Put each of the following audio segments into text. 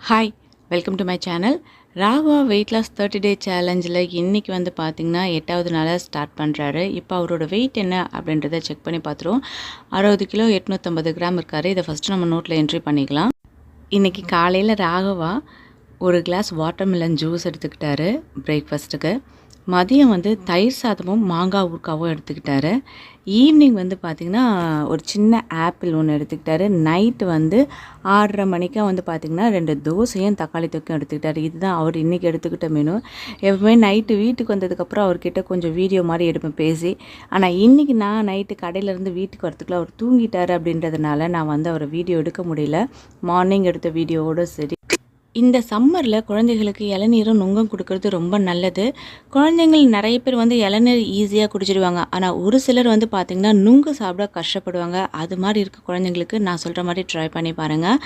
Hi welcome to my channel. Raghava weight loss 30 day சேலஞ்சில் இன்றைக்கி வந்து பார்த்திங்கன்னா 8வது நாளாக ஸ்டார்ட் பண்ணுறாரு. இப்போ அவரோட வெயிட் என்ன அப்படின்றத செக் பண்ணி பார்த்துருவோம். 60 கிலோ 850 கிராம் இருக்கார். இதை ஃபஸ்ட்டு நம்ம நோட்டில் என்ட்ரி பண்ணிக்கலாம். இன்றைக்கி காலையில் ராகவா ஒரு கிளாஸ் வாட்டர்மெலன் ஜூஸ் எடுத்துக்கிட்டாரு பிரேக்ஃபாஸ்ட்டுக்கு. மதியம் வந்து தயிர் சாதமும் மாங்காய் ஊறுகாவும் எடுத்துக்கிட்டாரு. ஈவினிங் வந்து பார்த்திங்கன்னா ஒரு சின்ன ஆப்பிள் ஒன்று எடுத்துக்கிட்டாரு. நைட்டு வந்து 6:30 மணிக்காக வந்து பார்த்திங்கன்னா 2 தோசையும் தக்காளி தொக்கும் எடுத்துக்கிட்டாரு. இதுதான் அவர் இன்றைக்கி எடுத்துக்கிட்ட மெனு. எப்பவுமே நைட்டு வீட்டுக்கு வந்ததுக்கப்புறம் அவர்கிட்ட கொஞ்சம் வீடியோ மாதிரி எடுப்பேன் பேசி. ஆனால் இன்றைக்கி நான் நைட்டு கடையிலேருந்து வீட்டுக்கு வரத்துக்குள்ள அவர் தூங்கிட்டார் அப்படின்றதுனால நான் வந்து அவரை வீடியோ எடுக்க முடியல. மார்னிங் எடுத்த வீடியோவோடு சரி. இந்த சம்மரில் குழந்தைகளுக்கு இளநீரும் நுங்கும் கொடுக்கறது ரொம்ப நல்லது. குழந்தைங்கள் நிறைய பேர் வந்து இளநீர் ஈஸியாக குடிச்சிடுவாங்க. ஆனால் ஒரு சிலர் வந்து பார்த்திங்கன்னா நுங்கு சாப்பிட கஷ்டப்படுவாங்க. அது மாதிரி இருக்க குழந்தைங்களுக்கு நான் சொல்கிற மாதிரி ட்ரை பண்ணி பாருங்கள்.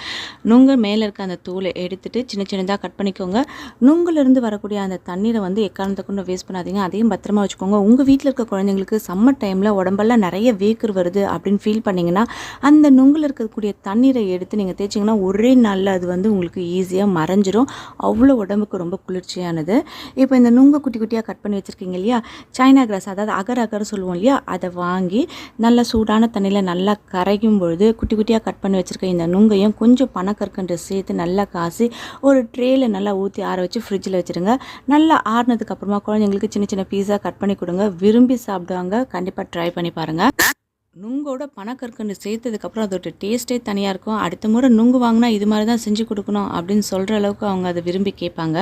நுங்கு மேலே இருக்க அந்த தூளை எடுத்துகிட்டு சின்ன சின்னதாக கட் பண்ணிக்கோங்க. நுங்குலேருந்து வரக்கூடிய அந்த தண்ணீரை வந்து எக்காரணத்தை கொண்டு வேஸ்ட் பண்ணாதீங்க. அதையும் பத்திரமா வச்சுக்கோங்க. உங்கள் வீட்டில் இருக்க குழந்தைங்களுக்கு சம்மர் டைமில் உடம்பெல்லாம் நிறைய வேர்க்குரு வருது அப்படின்னு ஃபீல் பண்ணிங்கன்னா அந்த நுங்கில் இருக்கக்கூடிய தண்ணீரை எடுத்து நீங்கள் தேய்ச்சிங்கன்னா ஒரே நாளில் அது வந்து உங்களுக்கு ஈஸியாக மறைஞ்சிரும். அவ்வளோ உடம்புக்கு ரொம்ப குளிர்ச்சியானது. இப்போ இந்த நுங்கு குட்டி குட்டியாக கட் பண்ணி வச்சுருக்கீங்க இல்லையா, சைனா கிராஸ், அதாவது அகர் அகர் சொல்லுவோம் இல்லையா, அதை வாங்கி நல்லா சூடான தண்ணியில் நல்லா கரைக்கும் பொழுது குட்டி குட்டியாக கட் பண்ணி வச்சுருக்க இந்த நுங்கையும் கொஞ்சம் பனக்கற்கண்டு சேர்த்து நல்லா காசி ஒரு ட்ரேயில் நல்லா ஊற்றி ஆற வச்சு ஃப்ரிட்ஜில் வச்சுருங்க. நல்லா ஆறுனதுக்கப்புறமா குழந்தைங்களுக்கு சின்ன சின்ன பீஸாக கட் பண்ணி கொடுங்க. விரும்பி சாப்பிடுவாங்க. கண்டிப்பாக ட்ரை பண்ணி பாருங்கள். நுங்கோட பனக்கற்கண்டு சேர்த்ததுக்கப்புறம் அதோட டேஸ்ட்டே தனியாக இருக்கும். அடுத்த முறை நுங்கு வாங்கினா இது மாதிரி தான் செஞ்சு கொடுக்கணும் அப்படின்னு சொல்கிற அளவுக்கு அவங்க அதை விரும்பி கேட்பாங்க.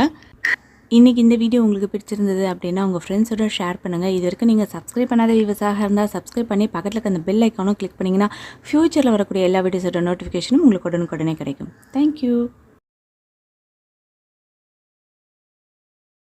இன்றைக்கி இந்த வீடியோ உங்களுக்கு பிடிச்சிருந்தது அப்படின்னா உங்கள் ஃப்ரெண்ட்ஸோட ஷேர் பண்ணுங்கள். இது வரைக்கும் நீங்கள் சப்ஸ்கிரைப் பண்ணாத வியூவர்ஸாக இருந்தால் சப்ஸ்கிரைப் பண்ணி பக்கத்தில் இருக்க அந்த பெல் ஐக்கானும் கிளிக் பண்ணிங்கன்னா ஃப்யூச்சரில் வரக்கூடிய எல்லா வீடியோஸோட நோட்டிஃபிகேஷனும் உங்களுக்கு உடனுக்குடனே கிடைக்கும். தேங்க்யூ.